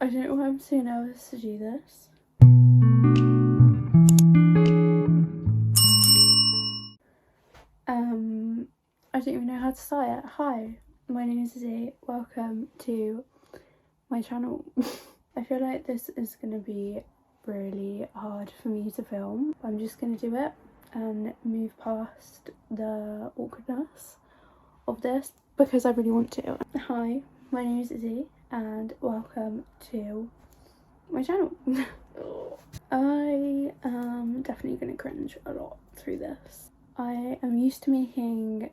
I don't know why I'm so nervous to do this. I don't even know how to start it. Hi, my name is Izzy. Welcome to my channel. I feel like this is going to be really hard for me to film. I'm just going to do it and move past the awkwardness of this because I really want to. Hi, my name is Izzy and welcome to my channel. I am definitely going to cringe a lot through this. I am used to making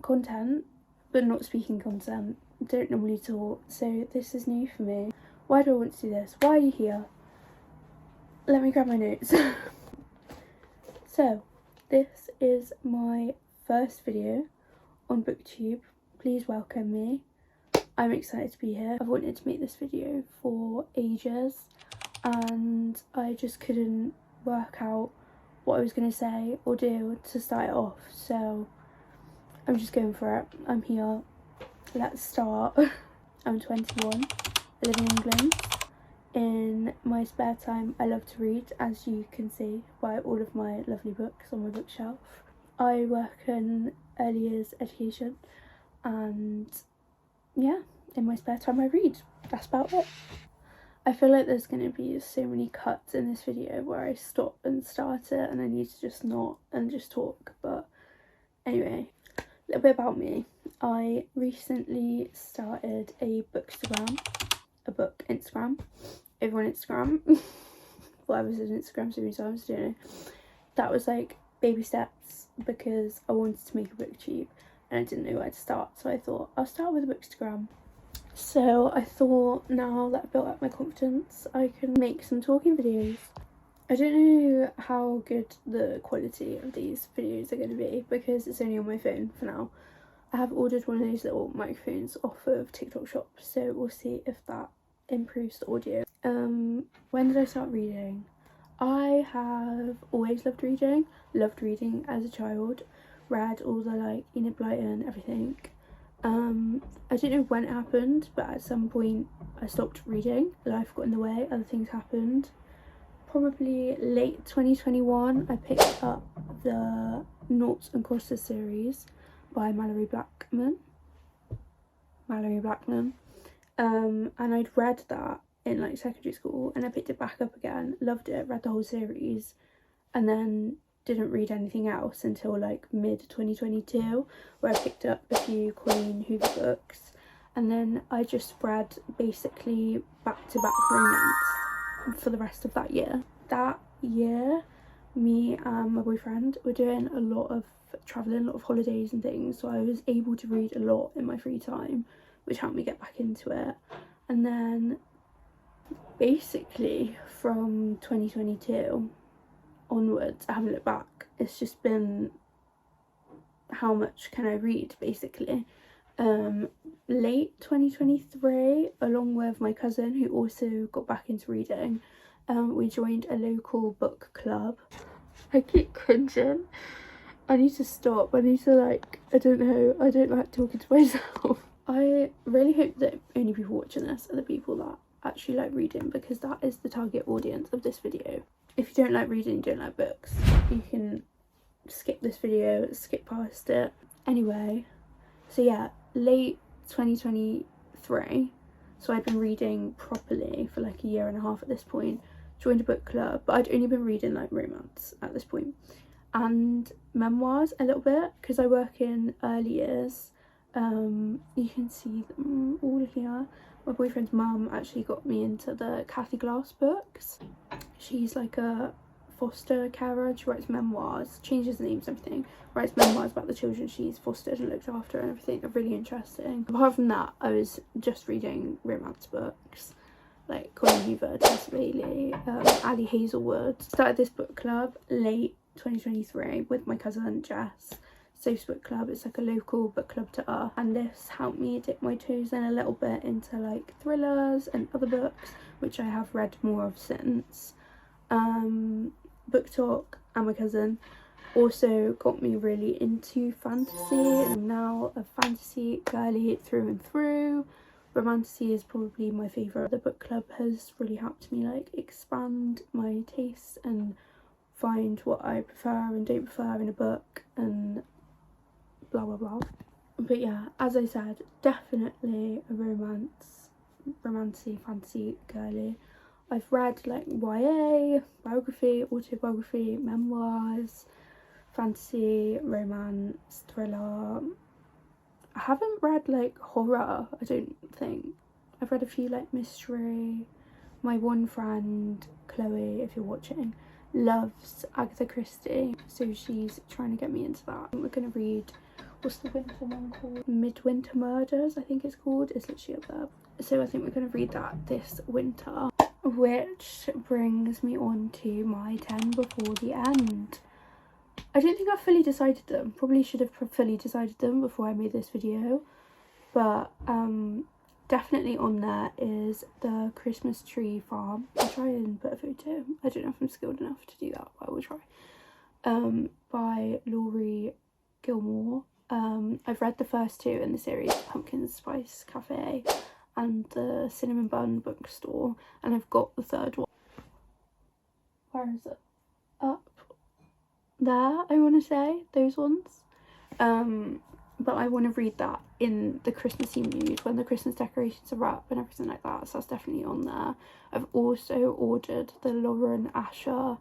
content but not speaking content. Don't normally talk, so this is new for me. Why do I want to do this? Why are you here? Let me grab my notes. So this is my first video on booktube. Please welcome me. I'm excited to be here. I've wanted to make this video for ages and I just couldn't work out what I was going to say or do to start it off, so I'm just going for it. I'm here. Let's start. I'm 21. I live in England. In my spare time I love to read, as you can see by all of my lovely books on my bookshelf. I work in early years education and yeah, in my spare time I read. That's about it. I feel like there's going to be so many cuts in this video where I stop and start it and I need to just not and just talk, but anyway, a little bit about me. I recently started a bookstagram, a book Instagram, over on Instagram. Well, I was on Instagram so many times, I don't know. That was like baby steps because I wanted to make a booktube and I didn't know where to start, so I thought I'll start with a bookstagram. So I thought now that I've built up my confidence, I can make some talking videos. I don't know how good the quality of these videos are going to be because it's only on my phone for now. I have ordered one of those little microphones off of TikTok shop, so we'll see if that improves the audio. When did I start reading? I have always loved reading as a child, read all the like Enid Blyton, everything. I don't know when it happened, but at some point I stopped reading. Life got in the way, other things happened. Probably late 2021 I picked up the Noughts and Crosses series by Mallory Blackman. And I'd read that in like secondary school and I picked it back up again, loved it, read the whole series, and then didn't read anything else until like mid 2022 where I picked up a few Colleen Hoover books, and then I just read basically back-to-back romance for the rest of that year. That year me and my boyfriend were doing a lot of travelling, a lot of holidays and things, so I was able to read a lot in my free time, which helped me get back into it. And then basically from 2022 onwards, I haven't looked back. It's just been how much can I read basically. Late 2023, along with my cousin who also got back into reading, we joined a local book club. I keep cringing. I need to stop. I need to like, I don't know, I don't like talking to myself. I really hope that only people watching this are the people that actually like reading, because that is the target audience of this video. If you don't like reading, you don't like books, you can skip this video, skip past it. Anyway, so yeah, late 2023, so I'd been reading properly for like a year and a half at this point, joined a book club, but I'd only been reading like romance at this point and memoirs a little bit because I work in early years. You can see them all here. My boyfriend's mum actually got me into the Kathy Glass books. She's like a foster carer. She writes memoirs, changes the names and everything, writes memoirs about the children she's fostered and looked after and everything. They're really interesting. Apart from that, I was just reading romance books like Colleen Hoover, Tessa Bailey, Ali Hazelwood. Started this book club late 2023 with my cousin Jess. Soph's Book Club. It's like a local book club to us, and this helped me dip my toes in a little bit into like thrillers and other books, which I have read more of since. Book Talk and my cousin also got me really into fantasy, and I'm now a fantasy girly through and through. Romantasy is probably my favourite. The book club has really helped me like expand my tastes and find what I prefer and don't prefer in a book and blah blah blah. But yeah, as I said, definitely a romantasy, fantasy girly. I've read like YA, biography, autobiography, memoirs, fantasy, romance, thriller. I haven't read like horror, I don't think. I've read a few like mystery. My one friend, Chloe, if you're watching, loves Agatha Christie, so she's trying to get me into that. We're going to read, what's the winter one called? Midwinter Murders, I think it's called. It's literally up there. So I think we're going to read that this winter, which brings me on to my 10 before the end. I don't think I've fully decided them. Probably should have fully decided them before I made this video. But definitely on there is the Christmas Tree Farm. I'll try and put a photo. I don't know if I'm skilled enough to do that, but I will try. By Laurie Gilmore. I've read the first two in the series, Pumpkin Spice Cafe and the Cinnamon Bun Bookstore. And I've got the third one. Where is it? Up there, I want to say, those ones. But I want to read that in the Christmassy mood when the Christmas decorations are up and everything like that, so that's definitely on there. I've also ordered the Lauren Asher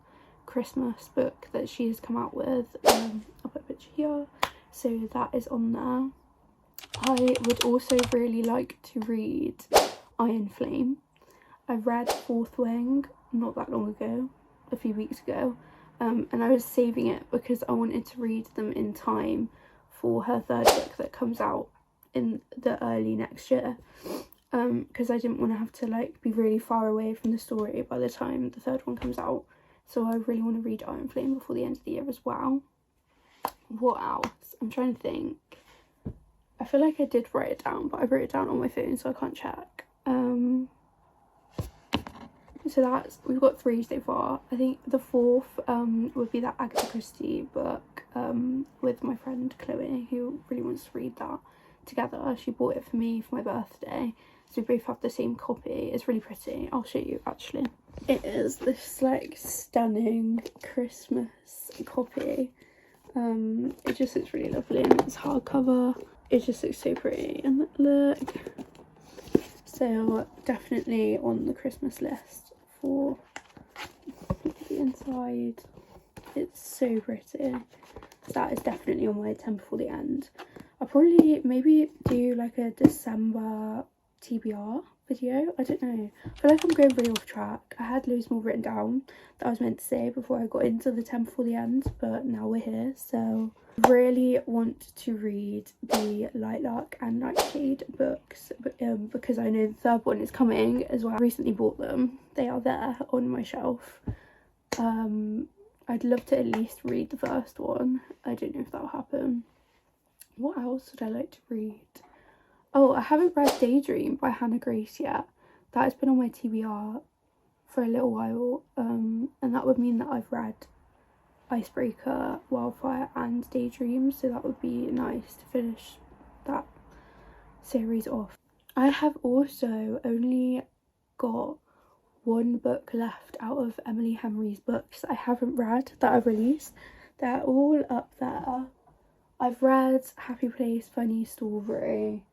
Christmas book that she has come out with. I'll put a picture here, so that is on there. I would also really like to read Iron Flame. I read Fourth Wing not that long ago, a few weeks ago. And I was saving it because I wanted to read them in time for her third book that comes out in the early next year, because I didn't want to have to like be really far away from the story by the time the third one comes out. So I really want to read Iron Flame before the end of the year as well. What else? I'm trying to think. I feel like I did write it down, but I wrote it down on my phone so I can't check. So that's, we've got 3 so far. I think the 4th would be that Agatha Christie book with my friend Chloe, who really wants to read that together. She bought it for me for my birthday, so we both have the same copy. It's really pretty. I'll show you actually. It is this like stunning Christmas copy. It just looks really lovely and it's hardcover. It just looks so pretty, and look. So definitely on the Christmas list. For the inside, it's so pretty. So that is definitely on my 10 before the end. I'll probably maybe do like a December TBR video. I don't know. I feel like I'm going really off track. I had loads more written down that I was meant to say before I got into the 10 before the end, but now we're here. So really want to read the Lilac and Nightshade books, because I know the third one is coming as well. I recently bought them. They are there on my shelf. I'd love to at least read the first one. I don't know if that'll happen. What else would I like to read? Oh, I haven't read Daydream by Hannah Grace yet. That has been on my TBR for a little while, and that would mean that I've read Icebreaker, Wildfire and Daydream, so that would be nice to finish that series off. I have also only got 1 book left out of Emily Henry's books I haven't read that I've released. They're all up there. I've read Happy Place, Funny Story,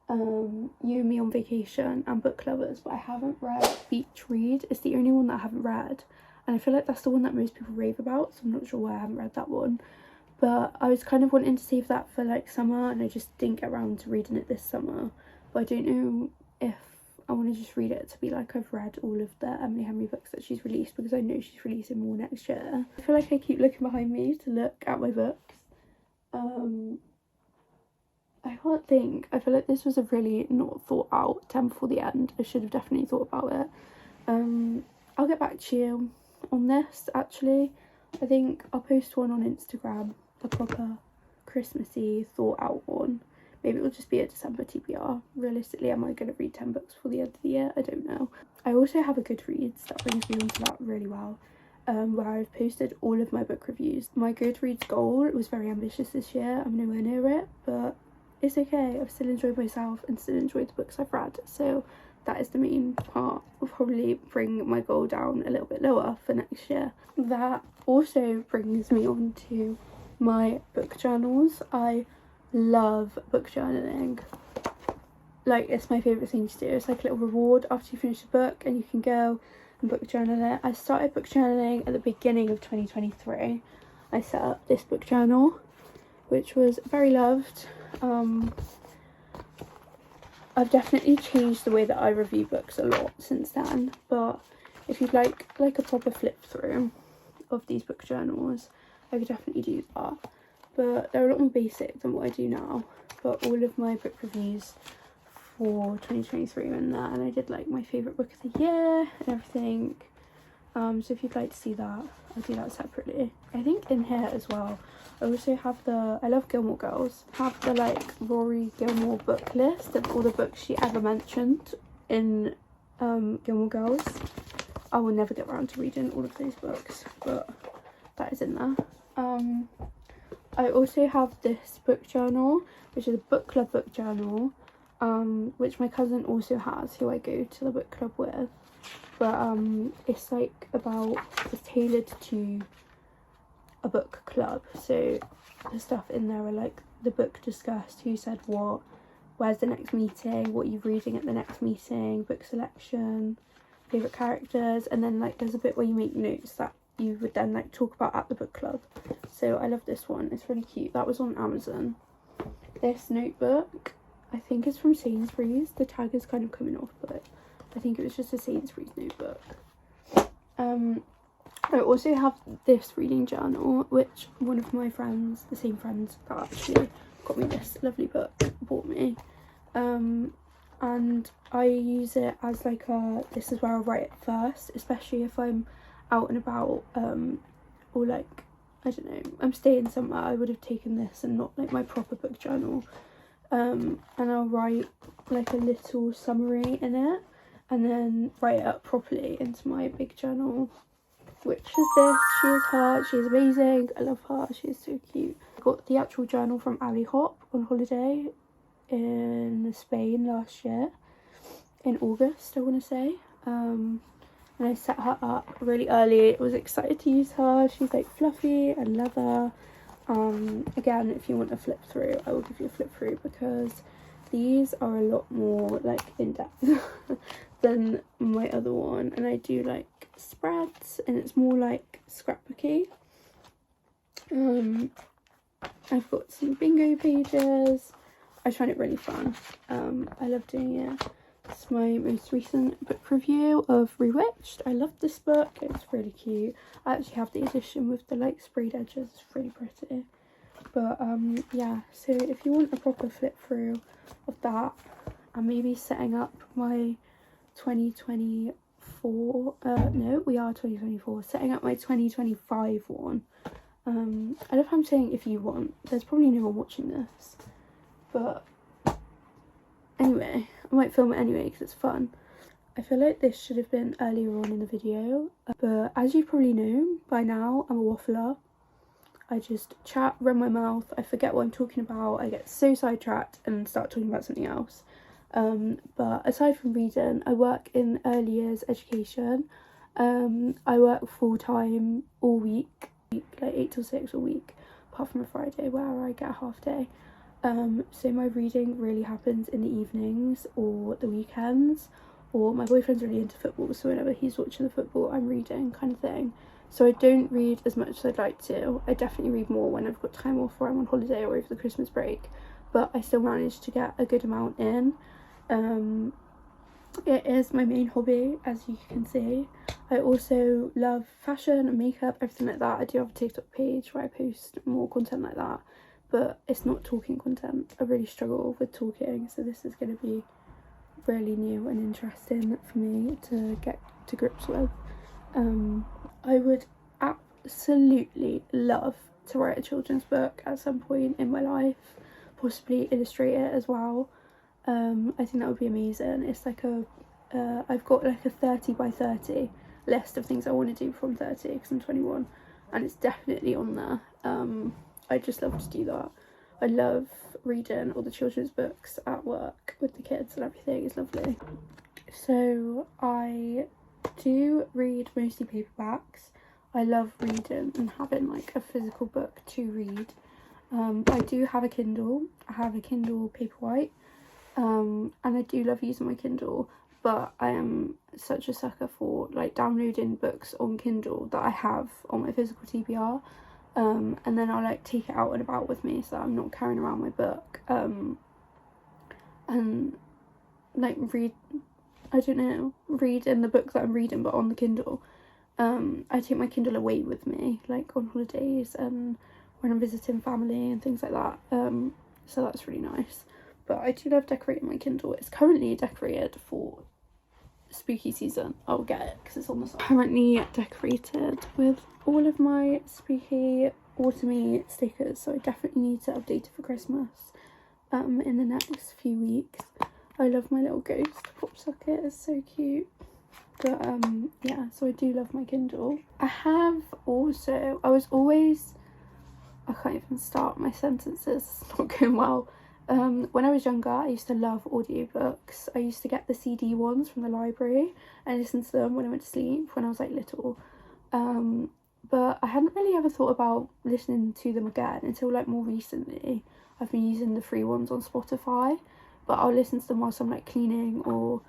You and Me on Vacation and Book Lovers, but I haven't read Beach Read. It's the only one that I haven't read, and I feel like that's the one that most people rave about, so I'm not sure why I haven't read that one. But I was kind of wanting to save that for like summer, and I just didn't get around to reading it this summer. But I don't know if I want to just read it to be like I've read all of the Emily Henry books that she's released, because I know she's releasing more next year. I feel like I keep looking behind me to look at my books. I can't think. I feel like this was a really not thought out 10 before the end. I should have definitely thought about it. I'll get back to you on this actually. I think I'll post one on Instagram, a proper Christmassy thought out one. Maybe it'll just be a December TBR. Realistically, am I going to read 10 books before the end of the year? I don't know. I also have a Goodreads that brings me onto that really well, where I've posted all of my book reviews. My Goodreads goal was very ambitious this year. I'm nowhere near it, but it's okay. I've still enjoyed myself and still enjoyed the books I've read, so that is the main part. Will probably bring my goal down a little bit lower for next year. That also brings me on to my book journals. I love book journaling. Like, it's my favourite thing to do. It's like a little reward after you finish a book and you can go and book journal it. I started book journaling at the beginning of 2023. I set up this book journal, which was very loved. I've definitely changed the way that I review books a lot since then, but if you'd like a proper flip through of these book journals, I could definitely do that. But they're a lot more basic than what I do now. But all of my book reviews for 2023 are in there, and I did like my favourite book of the year and everything. So if you'd like to see that, I'll do that separately. I think in here as well, I also have I love Gilmore Girls, have the like Rory Gilmore book list of all the books she ever mentioned in Gilmore Girls. I will never get around to reading all of those books, but that is in there. I also have this book journal, which is a book club book journal, which my cousin also has, who I go to the book club with. But it's like it's tailored to a book club, so the stuff in there are like the book discussed, who said what, where's the next meeting, what you're reading at the next meeting, book selection, favourite characters, and then like there's a bit where you make notes that you would then like talk about at the book club. So I love this one, it's really cute. That was on Amazon. This notebook, I think it's from Sainsbury's. The tag is kind of coming off, but I think it was just a Sainsbury's notebook. I also have this reading journal, which one of my friends, the same friends that actually got me this lovely book, bought me. And I use it as like this is where I write it first, especially if I'm out and about, or like, I don't know, I'm staying somewhere. I would have taken this and not like my proper book journal. And I'll write like a little summary in it, and then write it up properly into my big journal, which is this. She is her. She is amazing. I love her. She is so cute. I got the actual journal from Ali Hop on holiday in Spain last year, in August I want to say. And I set her up really early. I was excited to use her. She's like fluffy and leather. Again, if you want a flip through, I will give you a flip through, because these are a lot more like in depth than my other one, and I do like spreads, and it's more like scrapbooky. I've got some bingo pages. I find it really fun. I love doing it. It's my most recent book review of Rewitched. I love this book. It's really cute. I actually have the edition with the like sprayed edges. It's really pretty. But yeah, so if you want a proper flip through of that, and maybe setting up my 2024, no, we are 2024, setting up my 2025 one. I love how I'm saying if you want. There's probably no one watching this, but anyway, I might film it anyway because it's fun. I feel like this should have been earlier on in the video, but as you probably know by now, I'm a waffler. I just chat, run my mouth, I forget what I'm talking about, I get so sidetracked and start talking about something else. But aside from reading, I work in early years education. I work full-time all week, like 8 till 6 a week, apart from a Friday where I get a half day. So my reading really happens in the evenings or the weekends, or my boyfriend's really into football, so whenever he's watching the football I'm reading, kind of thing. So I don't read as much as I'd like to. I definitely read more when I've got time off or I'm on holiday or over the Christmas break, but I still manage to get a good amount in. It is my main hobby, as you can see. I also love fashion and makeup, everything like that. I do have a TikTok page where I post more content like that, but it's not talking content. I really struggle with talking, so this is going to be really new and interesting for me to get to grips with. I would absolutely love to write a children's book at some point in my life, possibly illustrate it as well. I think that would be amazing. It's like I've got like a 30 by 30 list of things I want to do from 30 because I'm 21, and it's definitely on there. I just love to do that. I love reading all the children's books at work with the kids and everything. It's lovely. So I do read mostly paperbacks. I love reading and having like a physical book to read. I do have a Kindle. I have a Kindle Paperwhite, and I do love using my Kindle, but I am such a sucker for like downloading books on Kindle that I have on my physical TBR, and then I'll like take it out and about with me so I'm not carrying around my book, and like read in the book that I'm reading but on the Kindle. I take my Kindle away with me, like on holidays and when I'm visiting family and things like that, so that's really nice. But I do love decorating my Kindle. It's currently decorated for spooky season. I'll get it because it's on the side. Currently decorated with all of my spooky autumny stickers, so I definitely need to update it for Christmas in the next few weeks. I love my little ghost pop socket, it's so cute. But yeah, so I do love my Kindle. I can't even start my sentences, it's not going well. When I was younger, I used to love audiobooks. I used to get the CD ones from the library and listen to them when I went to sleep when I was like little. But I hadn't really ever thought about listening to them again until like more recently. I've been using the free ones on Spotify, but I'll listen to them whilst I'm like cleaning or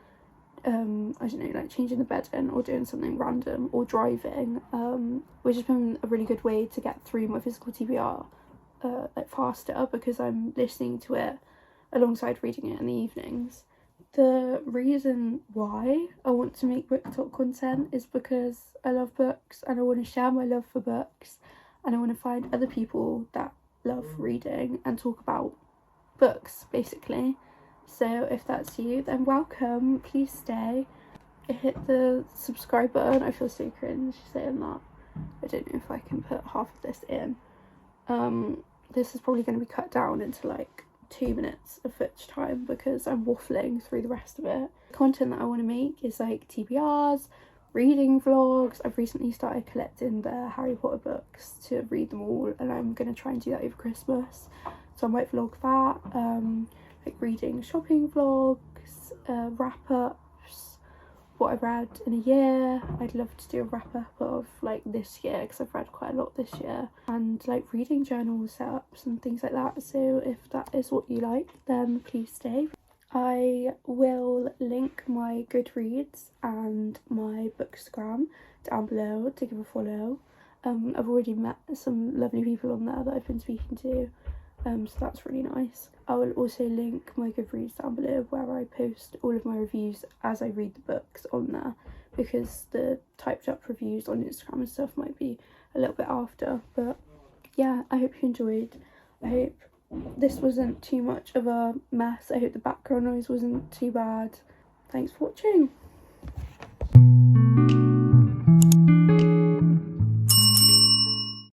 I don't know, like changing the bed in or doing something random or driving, which has been a really good way to get through my physical TBR like faster, because I'm listening to it alongside reading it in the evenings. The reason why I want to make book talk content is because I love books and I want to share my love for books, and I want to find other people that love reading and talk about books basically. So if that's you, then welcome, please stay. Hit the subscribe button. I feel so cringe saying that. I don't know if I can put half of this in. This is probably going to be cut down into like 2 minutes of footage time because I'm waffling through the rest of it. Content that I want to make is like TBRs, reading vlogs. I've recently started collecting the Harry Potter books to read them all, and I'm going to try and do that over Christmas. So I might vlog that. Like reading shopping vlogs, wrap-ups, what I've read in a year. I'd love to do a wrap-up of like this year because I've read quite a lot this year, and like reading journal setups and things like that. So if that is what you like, then please stay. I will link my Goodreads and my Bookstagram down below to give a follow. I've already met some lovely people on there that I've been speaking to, so that's really nice. I will also link my Goodreads down below where I post all of my reviews as I read the books on there, because the typed up reviews on Instagram and stuff might be a little bit after. But yeah, I hope you enjoyed. I hope this wasn't too much of a mess. I hope the background noise wasn't too bad. Thanks for watching.